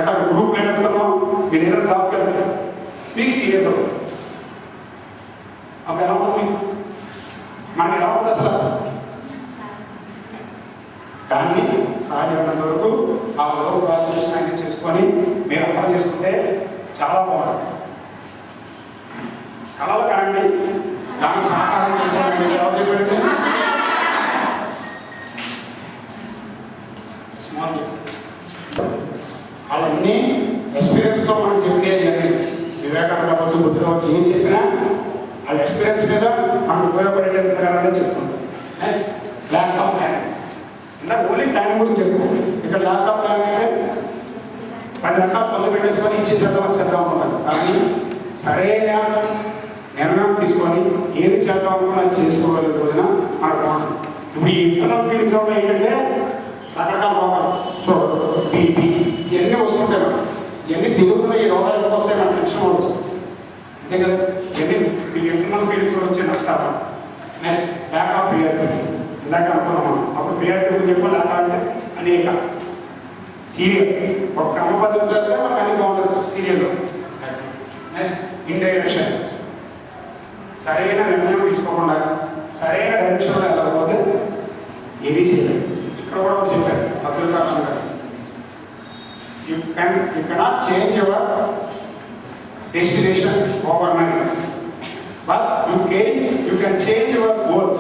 రకరకాల group leaders అన్నాం. మీరు ఏదైనా జాబ్కి వెళ్తే మీకు సీరియస్ అవుతుంది. అప్పుడు ఎలా ఉంటుంది మనకి ఎలా ఉంటుంది అసలు? దాన్ని సహజమైనంత వరకు ఆ లో ప్రాసెస్ అన్ని చేసుకొని మీరు అమలు చేసుకుంటే చాలా బాగుంటుంది. కళలు కానండి దాని సహకారం స్మాల్ అవన్నీ ఎక్స్పీరియన్స్తో మనం చెప్తే జరిగింది. వివేకానంద అవ్వచ్చు, బుద్ధుడు అవ్వచ్చు, ఏం చెప్పినా వాళ్ళ ఎక్స్పీరియన్స్ మీద మనకు ఉపయోగపడేటట్టుగానే చెప్తుంది. Next lack of planning. ఇందాక ఓన్లీ ప్లానింగ్ గురించి చెప్పు. ఇక్కడ ల్యాక్ ఆఫ్ ప్లానింగ్ అంటే 10 రకాల పనులు పెట్టేసుకొని ఇచ్చేసేద్దాం వచ్చేద్దాం అనుకున్నాను. కానీ సరైన నిర్ణయం తీసుకొని ఏది చేద్దాం అనుకున్నా చేసుకోగలిగే రోజున మనకు బాగుంటుంది. ఇప్పుడు ఈ ఇంటర్నల్ ఫీలింగ్స్ అవుతా ఏంటంటే రకరకాల రోగాలు, షుగర్, బీపీ ఇవన్నీ వస్తుంటాయి. మనం ఇవన్నీ తెలియకుండా ఈ రోగాలు ఎందుకు వస్తాయి? మన టెన్షన్ వల్ల వస్తాయి. అంతే కదా? ఇవన్నీ మీ ఇంటర్నల్ ఫీలింగ్స్ వచ్చే నష్టాలు. Next lack of priority. ఇందాక అనుకున్నాం మనం. అప్పుడు ప్రియారిటీ గురించి చెప్పి ల్యాక్ అంటే అనేక సీరియల్ ఒక క్రమ పద్ధతిలో వెళ్తే మనకు అన్ని బాగుంటుంది సీరియల్లో. Next indirection. సరైన నిర్ణయం తీసుకోకుండా సరైన డైరెక్షన్లో వెళ్ళకపోతే ఏమీ చేయలేదు. ఇక్కడ కూడా చెప్పారు అబ్దుల్ కలాం గారు, you cannot change your destination over night, but you can change your goal.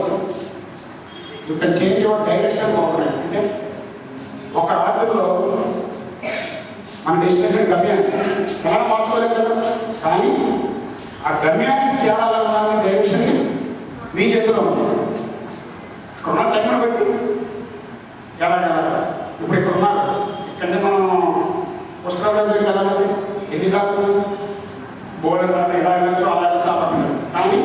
You can change your direction over night. అంటే ఒక రాత్రిలో మన డెస్టినేషన్ గమ్యాన్ని ఎలా మార్చుకోలేదు కదా, కానీ ఆ గమ్యాన్ని చేరాలన్న డైరెక్షన్ని మీ చేతిలో ఉంటుంది. ఇక్కడున్న టైంను బట్టి ఎలా ఇప్పుడు ఇక్కడ ఉన్నారు. ఇక్కడనే మనం పుస్తకాల దగ్గరికి వెళ్ళాలంటే ఎన్ని దాకా బోర్డు దాకా ఎలా వెళ్ళచ్చు అలా వెళ్ళచ్చు అలా వెళ్ళచ్చు. కానీ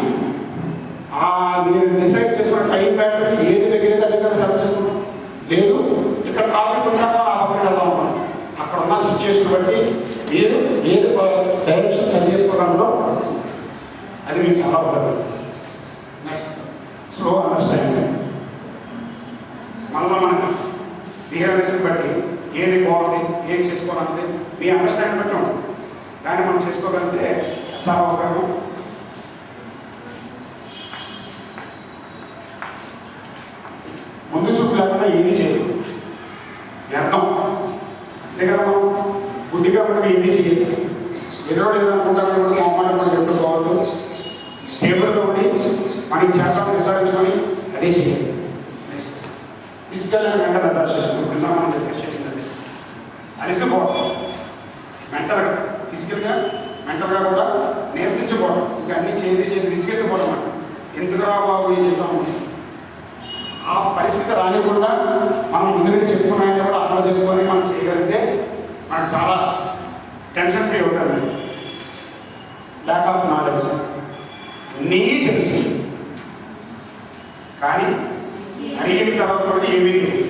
మీరు డిసైడ్ చేసుకున్న టైం ఫ్యాక్టర్ ఏది దగ్గర దగ్గర సెలెక్ట్ చేసుకుంటాం. లేదు ఇక్కడ ట్రాఫిక్ ఉన్నాక ఆ పక్కన వెళ్దాం ఉంటాం. అక్కడ ఉన్న సిచ్యువేషన్ బట్టి మీరు ఏది డైరెక్షన్ సెట్ చేసుకోవడంలో అది మీకు చాలా ఉపయోగపడుతుంది. Next slow understanding. మనలో మనకి బిహేవియర్స్ని బట్టి ఏది బాగుంది ఏది చేసుకోవాలన్నది మీ అండర్స్టాండింగ్ బట్టి ఉంటుంది. దాన్ని మనం చేసుకోగలిగితే చాలా ఉపయోగం. ముందు చూపు లేకుండా ఏమీ చేయదు వ్యర్థం. అంతే కదా, మనం గుడ్డిగా మనకి ఏమీ చేయదు. ఏదో ఏదనుకుంటారు మొహమాటం కూడా చెప్తూ బాగుంది. స్టేబుల్గా ఉండి మనకి చేత నిర్ధారించుకొని అదే చేయాలి. ఫిజికల్ అండ్ మెంటల్ అడాప్టేషన్ ఇలా మనం డిస్కస్ చేసిందండి. అలసిపోవడం మెంటల్గా, ఫిజికల్గా, మెంటల్గా కూడా నేర్చించుకోవడం. ఇంకా అన్నీ చేసి విసిగెత్తిపోవడం అన్నమాట. ఎందుకురా బాబు ఏం చెప్తాము ఆ పరిస్థితి రానికుండా మనం ముందుగా చెప్పుకున్నాయని కూడా అమలు చేసుకొని మనం చేయగలిగితే మనకు చాలా టెన్షన్ ఫ్రీ అవుతారు. Lack of knowledge. అన్నీ తెలుసు కానీ అడిగిన తర్వాత కూడా ఏమీ లేదు.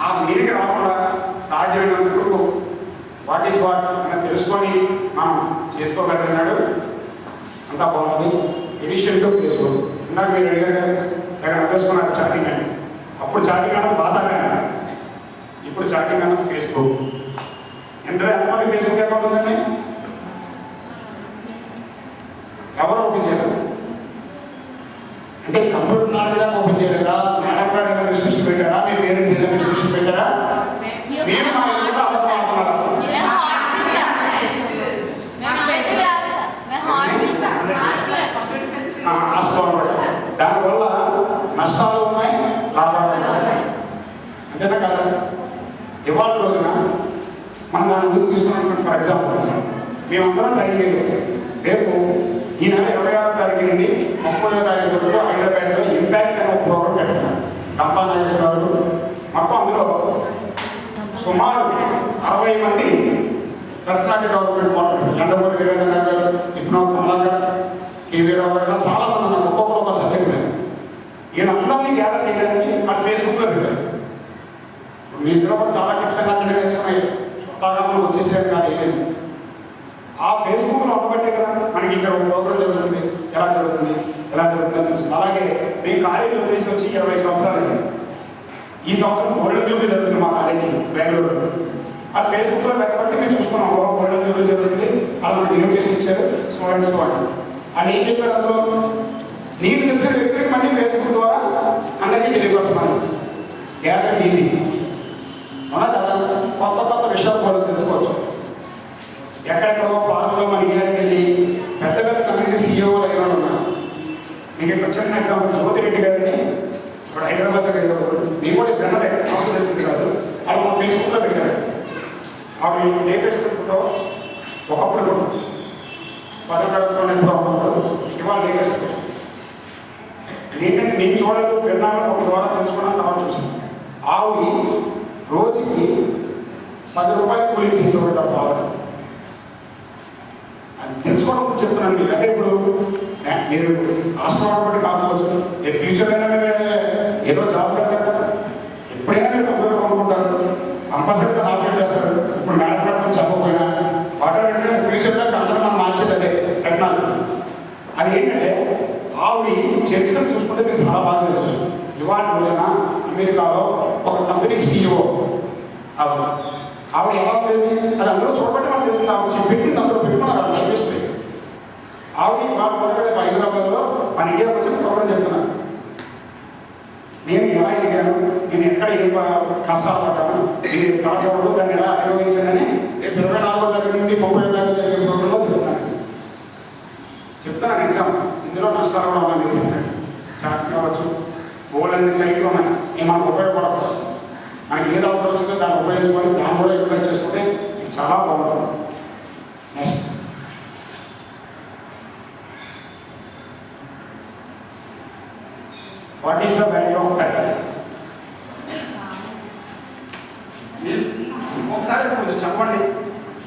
ఆ మీదికి రాకుండా సాధ్యమైనందుకు వాట్ ఈస్ వాట్ అని తెలుసుకొని మనం చేసుకోగలిగినాడు అంతా బాగుంది. Edition to Facebook. ఇందాక మీరు అడిగారు దగ్గర తెలుసుకున్నారు చాటింగ్ అని. అప్పుడు చాటింగ్ అన్నది బాధాగా, ఇప్పుడు చాటింగ్ అన్నది ఫేస్బుక్. ఎంతమంది ఫేస్బుక్ అకౌంట్ ఉందండి? ఎవరు ఓపెన్ చేయలేదు. అంటే కంప్యూటర్ నాలెడ్జ్ దాకా ఓపెన్ చేయలేదా? మేడం గారు ఏదైనా రిస్ట్రిక్షన్ పెట్టారా? మీరు వేరే ఏదైనా రిస్ట్రిక్షన్ పెట్టారా? మీరు మా ఇంట్లో అవసరం అనుకున్నారా? దానివల్ల నష్టాలు ఉన్నాయి, లాభాలు ఉన్నాయి. అంతేనా కదా? ఇవాళ రోజున మనం దాని గురించి తీసుకున్నాం. ఫర్ ఎగ్జాంపుల్ మేమందరం ట్రైనింగ్ అయిపోయి రేపు ఈ నెల 26వ తారీఖు నుండి 30వ తారీఖు వరకు హైదరాబాద్లో ఇంపాక్ట్ అనే ఒక ప్రోగ్రాం పెట్టుకున్నాం. రంపా నాగేశ్వరరావు మొత్తం అందులో సుమారు 60 మంది పర్సనాలిటీ డెవలప్మెంట్ మాట్లాడుతున్నారు. ఎండమూరి వీరేంద్ర గారు, ఇప్పుడు కమలా గారు, కేవీ రావు గారు, చాలా మంది ఉన్నారు. ఒక్కొక్కరు ఒక సబ్జెక్ట్ మీద వీళ్ళందరినీ గ్యాదర్ చేయడానికి మన ఫేస్బుక్లో పెట్టారు. మీ ఇంట్లో కూడా చాలా టిప్స్ అన్నీ అక్కడ నేర్చుకున్నాయి. కొత్తగా మనం వచ్చేసేది కాదు ఏమేమి. ఆ ఫేస్బుక్లో ఉండబట్టే కదా మనకి ఇక్కడ ఒక ప్రోగ్రామ్ జరుగుతుంది, ఎలా జరుగుతుంది తెలుస్తుంది. అలాగే మేము కాలేజీలో వదిలేసి వచ్చి 20 సంవత్సరాలు అయింది. ఈ సంవత్సరం గోల్డెన్ జూబ్లీ జరుగుతుంది మా కాలేజీ బెంగళూరులో. ఆ ఫేస్బుక్లో పెట్టబట్టి మేము చూసుకున్నాం వాళ్ళు జరుగుతుంది వాళ్ళు మనకి ఇన్విటేషన్ ఇచ్చారు స్టూడెంట్స్ వాళ్ళు అని ఏం చెప్పారు అందులో నీకు తెలిసిన వ్యక్తులకి మళ్ళీ ఫేస్బుక్ ద్వారా అందరికీ తెలియపరచున్నాను గ్యాదర్ ఈజీ అవునా కదా కొత్త కొత్త విషయాలు కూడా తెలుసుకోవచ్చు ఎక్కడెక్కడో ఫారెన్లో మన ఇండియాకి పెద్ద పెద్ద కంపెనీస్ సీఈఓలు అయిన వాళ్ళు ఉన్నారు మీకు ఇక్కడ చిన్న ఎగ్జాంపుల్ జ్యోతిరెడ్డి గారిని ఇప్పుడు హైదరాబాద్ దగ్గర మేము కూడా విన్నదే నాకు తెలిసింది కాదు వాళ్ళు మన ఫేస్బుక్లో పెట్టారు ఆవిడ లేటెస్ట్ ఫోటో ఒకప్పుడు ఫోటో 10వ తరగతిలో ఇవాళ లేటెస్ట్ ఫోటో ఏంటంటే నేను చూడలేదు విన్నాను ఒక ద్వారా తెలుసుకున్నాను తర్వాత చూసాను ఆవిడ రోజుకి 10 రూపాయలు కూలి తీసుకోబెట్టారు ఫాదర్ అది తెలుసుకోవడం చెప్తున్నాను మీకు అంటే ఇప్పుడు మీరు ఆశ్రమం బట్టి కాకపోవచ్చు ఏ ఫ్యూచర్ అయినా మీరు ఏదో జాబ్ పెడతారు కదా ఎప్పుడైనా మీరు ఉపయోగం కొనుక్కుంటారు కంపల్సరీగా ఆపరేట్ చేస్తారు ఇప్పుడు మేడం గారు చెప్పకపోయినా వాటర్ అంటే ఫ్యూచర్లో అందరూ మనం మార్చేది అదే టెక్నాలజీ అది ఏంటంటే ఆవిడ చరిత్ర చూసుకుంటే మీకు చాలా బాగా తెలుసు ఇవాళ రోజున అమెరికాలో ఒక కంపెనీకి సీఈఓ ఆవిడ ఎలా ఉండేది అది అందులో చూడబట్టి మనకు తెలిసింది ఆవిడ పెట్టింది అందులో పెట్టుకున్నారు లైఫ్ హిస్టరీ ఆవిడ ఇవాళ మొదటి హైదరాబాద్లో మన ఇండియాకి వచ్చిన ప్రోగ్రాం చెప్తున్నారు నేను ఎలా ఎదిగాను నేను ఎక్కడ ఏం కష్టాలు పడ్డాను నేను కాకూడదు దాన్ని ఎలా నిర్వహించానని 24వ దగ్గర నుండి 30వ దాకా జరిగే ప్రోగ్రాంలో చెప్తున్నాను ఎగ్జామ్ ఇందులో నష్టాలు కూడా ఉన్నాయి మీరు చెప్పాను చాట్ కావచ్చు బోర్డు సైట్లు ఉన్నాయి నేను మనకు ఉపయోగపడకూడదు మనకి ఏది అవసరం వచ్చిందో దాన్ని ఉపయోగించుకొని దాన్ని కూడా యూటిలైజ్ చేసుకుంటే చాలా బాగుంటుంది next what is the value of time ఒకసారి కొంచెం చెప్పండి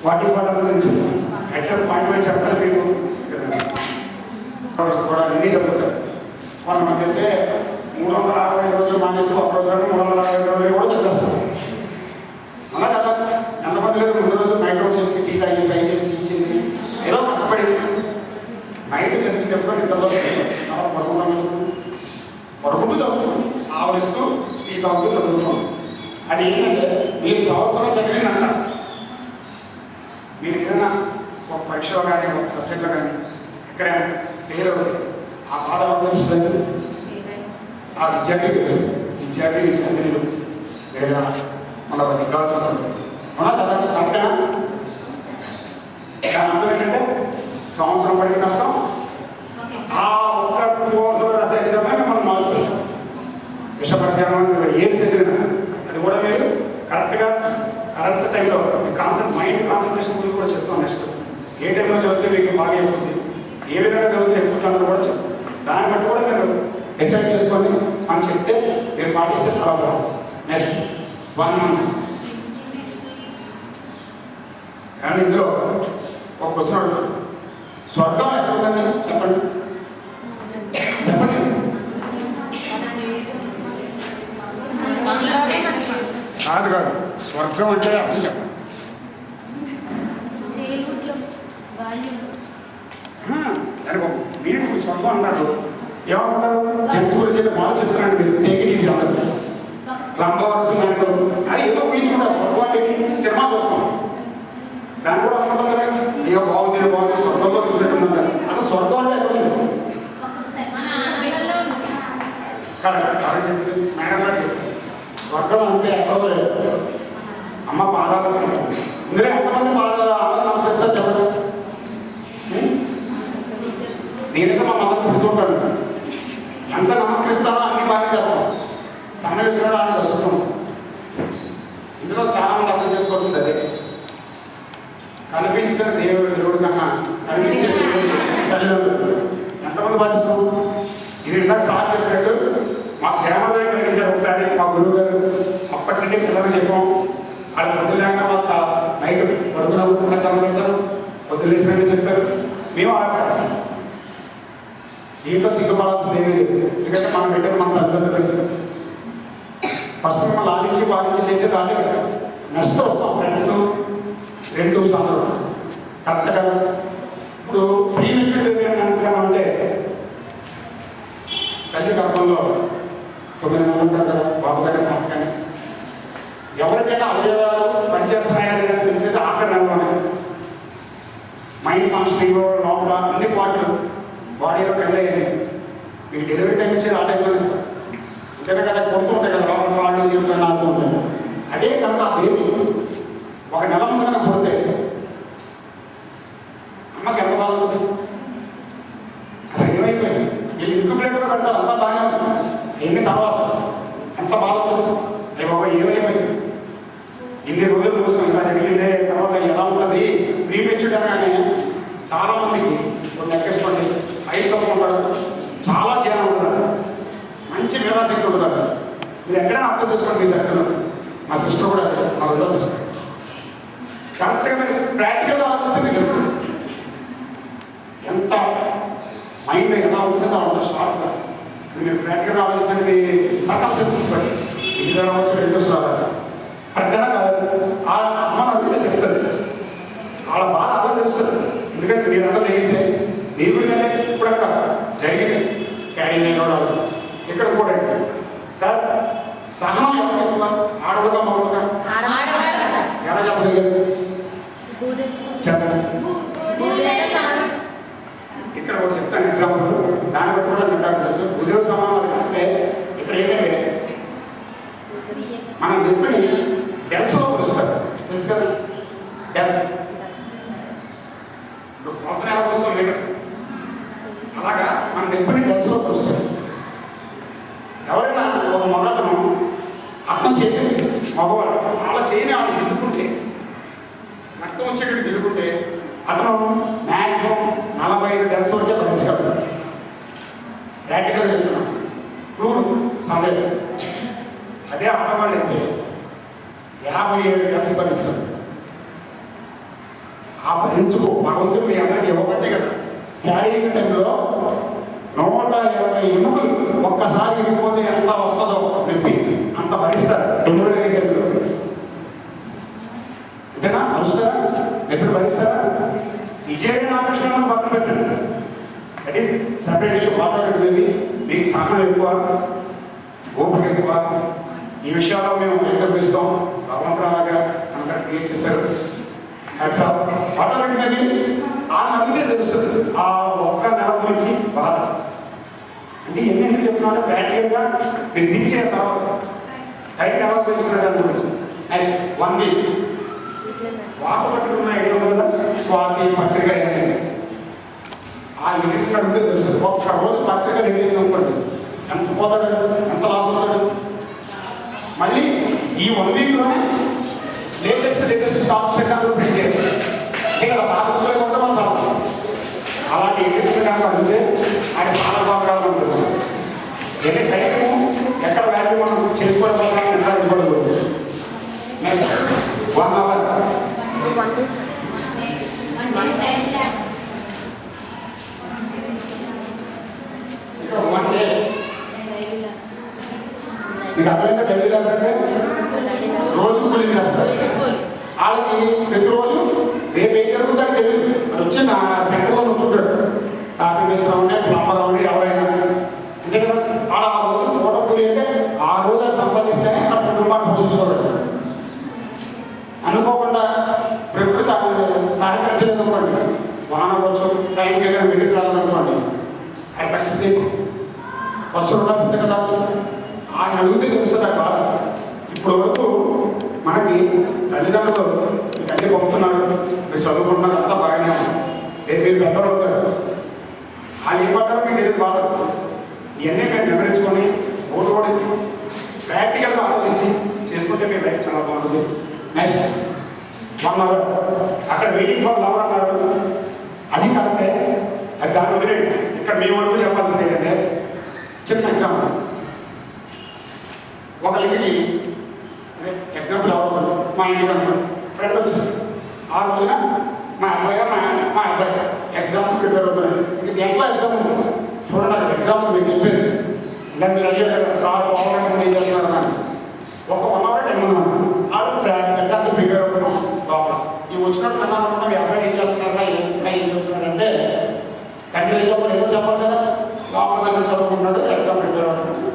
వాట్ ఈస్ వాట్ గురించి యాక్చువల్ పాయింట్ వైజ్ చెప్పాలి మీకు కూడా అన్నీ చెప్తారు కొంతమంది అయితే 365 రోజులు మానేసి ఒక రోజు 365 రోజులు కూడా చదివేస్తారు అలా కదా ఎంతమంది లేదు ముందు రోజు నైట్ అవుట్ చేసి టీ తాగి సై చేసి చేసి ఏదో కష్టపడి నైట్ చదివితే ఎప్పుడు నిద్రలో పడుకుంటూ చదువుతాం ఆవరిస్తూ టీ తాగుతూ చదువుతాం అది ఏంటంటే మీరు సంవత్సరం చదివినంత మీరు ఏదైనా ఒక పరీక్షలో కానీ ఒక సబ్జెక్ట్లో కానీ ఎక్కడైనా ఫెయిల్ అవుతుంది ఆ బాధ తెలుస్తుంది ఆ విద్యార్థి తెలుస్తుంది విద్యార్థినిలు లేదా మన దిగ్గాల్సిన అవునా కదా కరెక్టేనా దాని అర్థం ఏంటంటే సంవత్సరం పడిన కష్టం ఆ ఒక్క కోర్సు రాసే ఎగ్జామే మనం మారుస్తుంది విషపరిజ్ఞానం ఏది చదివినా అది కూడా మీరు కరెక్ట్గా కరెక్ట్ టైంలో మీ మైండ్ కాన్సన్ట్రేషన్ గురించి కూడా చెప్తాం నెక్స్ట్ ఏ టైంలో చదివితే మీకు బాగా ఎక్కుతుంది ఏ విధంగా చదివితే ఎక్కుతుందని కూడా చెప్తాం దాన్ని బట్టి కూడా మీరు డిసైడ్ చేసుకొని మనం చెప్తే మీరు పాటిస్తే చాలా బాగుంటుంది నెక్స్ట్ 1 month కానీ ఇందులో ఒక క్వశ్చన్ అడుగుతారు స్వర్గం ఎక్కడ ఉందండి చెప్పండి చెప్పండి కాదు కాదు స్వర్గం అంటే అర్థం చెప్పండి దానికి మీరు స్వర్గం అన్నారు ఏమంటారు జెంట్స్ గురించి బాగా చెప్తున్నాను మీరు టేక్ ఇట్ ఈజీ అన్నారు రంభవరసం అది ఏదో ఊహించుకుంటారు స్వర్గం అంటే సినిమా చూస్తాం దాన్ని కూడా అనుకుంటాం కదా ఇక బాగుంది స్వర్గంలో చూసినట్టుందంటారు అసలు స్వర్గం అంటే ఎక్కడ కరెక్ట్ మేడం గారు చెప్తారు స్వర్గం అంటే ఎక్కడో లేదు అమ్మ పాదాలు చెప్తారు ఇందులో ఎంతమంది పాదాలు అమ్మకి నమస్కరిస్తారు చెప్పండి నేనైతే మా మమ్మల్ని గుర్తుంటాను ఎంత నమస్కరిస్తానో అన్ని బాగా చేస్తాం అన్న విషయంలో ఆయన చదువుతాం ఇందులో చాలా మంది అర్థం చేసుకోవాల్సింది అదే కనిపించిన దేవుడు కన్నా కనిపించే తల్లిదండ్రులు ఎంతమంది పాటిస్తాం ఇది ఇందాక సార్ చెప్పినట్టు మాకు జనమదయం కలిగించారు ఒకసారి మా గురువు గారు అప్పటి నుండి పిల్లలు చెప్పాం వాళ్ళు పొద్దులేక మాకు నైట్ పడుకున్నప్పుడు కన్ను పెడతారు పొద్దులేసినట్టు చెప్తారు మేము అలా పాటిస్తాం దీంట్లో సిగ్గుపడాల్సింది ఏమీ లేదు ఎందుకంటే మనం పెట్టిన మన తల్లిదండ్రులు ఫస్ట్ మిమ్మల్ని పాలించి చేసేది అదే కదా నెక్స్ట్ వస్తాం ఫ్రెండ్స్ రిలేటివ్స్ అందరూ కరెక్ట్ కదా ఇప్పుడు ప్రీ మెచ్యూర్ బేబీ అంటే తల్లి గర్భంలో 9 నెలలు ఉంటారు కదా బాబు గారి పాప కానీ ఎవరికైనా అవయవాలు పనిచేస్తున్నాయా మైండ్ ఫంక్షనింగ్ లోపల అన్ని పార్ట్లు బాడీలో కదిలేయండి. మీకు డెలివరీ టైం ఇచ్చేది ఆ టైంలో ఇస్తారు. అంతేనే కదా కొడుతూ ఉంటాయి కదా లోపల కాళ్ళు చేతులు నాలుగు ఉంటాయి. అదే కనుక ఆ బేబీ ఒక నెల ముందుగా పుడితే అమ్మకి ఎంత బాధ ఉంటుంది? అసలు ఏమైపోయింది? వీళ్ళు ఇన్క్యుబేటర్లో పెడతారు, అంతా బాగానే ఉంటుంది. ఎన్ని తర్వాత ఎంత బాధపడుతుంది? అయ్యి బాబా ఏమైపోయింది? ఇన్ని రోజులు కోసం ఇలా జరిగిందే, తర్వాత ఎలా ఉంటుంది ప్రీమెచ్యూర్డ్ అనగానే చాలామందికి లెక్కేసుకోండి 5 తక్కువ ఉంటారు, చాలా చేయాలి ఉంటారు, మంచి మేధాశక్తి ఉంటారు. మీరు ఎక్కడైనా అర్థం చేసుకోండి. మీ సర్కిల్లో మా సిస్టర్ కూడా మా రెండో సిస్టర్ కరెక్ట్గా మీరు ప్రాక్టికల్గా ఆలోచిస్తే మీకు తెలుస్తుంది ఎంత మైండ్ ఎలా ఉంటుందో అంత షార్ప్గా. మీరు ప్రాక్టికల్గా ఆలోచించండి. సర్కమ్స్టెన్సెస్ బట్టి ఇది రావచ్చు, రెండోస్ రావాలి కరెక్ట్గా కాదు. ఆ అమ్మ అడిగితే చెప్తుంది, వాళ్ళ బాధ అలా తెలుస్తుంది. ఎందుకంటే మీరంతా లేసే దేవుడి కానీ ఇప్పుడు జరిగింది క్యారీ అయినవాళ్ళు ఇక్కడ కూడా సార్ సహనం ఎవరు ఎక్కువ, ఆడవులుగా మగలుగా ఎలా చెప్పగలిగారు? చెప్పండి. ఇక్కడ కూడా చెప్తాను ఎగ్జాంపుల్, దాన్ని బట్టి కూడా నిర్ధారించవచ్చు. ఉద్యోగ సమానం అంటే ఇక్కడ ఏంటంటే మన నెప్పిని డెల్స్లో కొలుస్తారు, తెలుసు కదా డెల్స్. ఇప్పుడు కొలత ఎలా కొలుస్తాం లీటర్స్, అలాగా మన నెప్పిని డెల్స్లో కొలుస్తారు. ఎవరైనా ఒక మగతను అతను చేతిని మగవాడు వాళ్ళ చేయని ఆవిడ దిద్దుకుంటే, రక్తం వచ్చేటట్టు దిద్దుకుంటే అతను మ్యాక్సిమం 45 డెల్స్ వరకే భరించగలరు. ప్రాక్టికల్గా చెప్తున్నాను, ప్రూవ్ సందేహం. అదే ఆడవాళ్ళు అయితే 57 డెల్స్ భరించగలరు. ఆ భరించుకు భగవంతుడు మీ అందరికీ ఇవ్వబట్టే కదా క్యారీయింగ్ టైంలో 120 ఎముకలు ఒక్కసారి ఇవ్వకపోతే ఎంత వస్తుందో నొప్పి అంత భరిస్తారు. డెలివరీ టైంలో అంతేనా? భరుస్తారా? ఎప్పుడు భరిస్తారా? సిజేరియన్ ఆపరేషన్ పక్కన పెట్టండి, దట్ ఈస్ సెపరేట్ ఇష్యూ. మాట్లాడుతుంది మీకు సహనం ఎక్కువ, ఓపిక ఎక్కువ. ఈ విషయాల్లో మేము ఏకీభవిస్తాం. భగవంతులాగా అంతా క్రియేట్ చేశారు. ఆటోమేటిక్గా వాళ్ళని అడిగితే తెలుస్తుంది ఆ ఒక్క నెల గురించి బాధ. అంటే ఎందుకు చెప్తున్నామంటే ప్రాక్టికల్గా మీరు దించే తర్వాత టైం ఎలా తెలుసుకునే దాని గురించి. నెక్స్ట్ 1 వీక్ వాత పత్రిక ఉన్న ఐడియా ఉంది కదా, స్వాతి పత్రిక ఏంటంటే ఆ ఇంటికి అడిగితే తెలుస్తుంది. ఒక్క రోజు పత్రిక రెడీ అయింది అనుకోండి, ఎంత పోతాడు, ఎంత లాస్ అవుతాడు. మళ్ళీ ఈ 1 వీక్లోనే లేటెస్ట్ టాప్ సెకండ్లు ప్రింట్ చేయాలి. ఇంకా పాత్రలో కూడా మనం చదువుతాం. అలాంటి ఇంటికి కనుక అడిగితే ఆయన చాలా బాగా తెలుసు. ఎన్ని టైము ఎక్కడ వాల్యూ మనం చేసుకోవడం నిర్ధారించకూడదు. నెక్స్ట్ 1 అవర్ మీకు అర్థమైతే డైలీ అంటే రోజు కూలింగ్ చేస్తారు. వాళ్ళకి ప్రతిరోజు రేపు ఏం జరుగుతుందని తెలియదు. అది వచ్చి నా సెంటర్లో నుంచుంటాడు, టాపీ వేస్తూ ఉంటే ప్లంబర్ ఉండి ఎవరైనా అంతే కదా. వాళ్ళ ఆ రోజు పూట కూలి అంటే ఆ రోజు సంపాదిస్తేనే మన కుటుంబాన్ని పోషించుకోవాలి. అనుకోకుండా ప్రకృతి సహకరించలేదు అనుకోండి, వాన వచ్చు టైంకి ఏదైనా వెళ్లికి రావాలనుకోండి, ఆ పరిస్థితి వస్తు ఉండాల్సిందే కదా. ఆ అడిగితే తెలుస్తుంది ఆ బాధ. ఇప్పుడు వరకు మనకి తల్లిదండ్రులు మీకు అన్నీ పంపుతున్నారు, మీరు చదువుకుంటున్నారు, అంతా బాగానే ఉంది. రేపు మీరు పెద్దలు అవుతారు, వాళ్ళు ఏమంటారో మీకు తెలియదు బాధ. ఇవన్నీ మేము వివరించుకొని ఓడిసి ప్రాక్టికల్గా ఆలోచించి చేసుకుంటే మీ లైఫ్ చాలా బాగుంటుంది. నెక్స్ట్ 1 అవర్ అక్కడ వెయిటింగ్ ఫర్ లవర్ అన్నారు, అది కరెక్టే. అది దాని వదిలేండి. ఇక్కడ మీ వరకు చెప్పాల్సింది ఏంటంటే చిన్న ఎగ్జాంపుల్. ఒక ఇంటికి ఎగ్జాంపుల్ ఎవరు మా ఇంటికి అనుకోండి ఫ్రెండ్ వచ్చింది. ఆ రోజున మా అబ్బాయి మా అబ్బాయి ఎగ్జామ్ ప్రిపేర్ అవుతున్నాడు. ఇంక దేంట్లో ఎగ్జామ్ ఉంటుంది చూడండి. అది ఎగ్జామ్ మీకు చెప్పేది ఇంకా మీరు అడిగారు కదా చాలా బాగుంటుంది ఏం చేస్తున్నారు అని. ఒక 1 అవర్ టైం ఉన్నాను. వాళ్ళు ప్రాక్టికల్గా అంత ప్రిపేర్ అవుతున్నాం లోపల. ఈ వచ్చినట్టు అన్నాను, మీ అబ్బాయి ఏం చేస్తున్నారా ఏం చెప్తున్నాడంటే తండ్రి ఏం చెప్పాలి, ఏదో చెప్పాలి కదా. లోపల దగ్గర చదువుకుంటున్నాడు, ఎగ్జామ్ ప్రిపేర్ అవుతున్నాడు,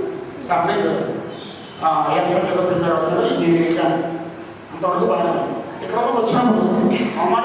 సంథింగ్ ఎంసెట్ ఏదో ప్రిపేర్ అవుతున్నాడు, ఇంజనీరింగ్ కానీ అంతవరకు బాగా. ఇక్కడ వచ్చినప్పుడు ఆ మాట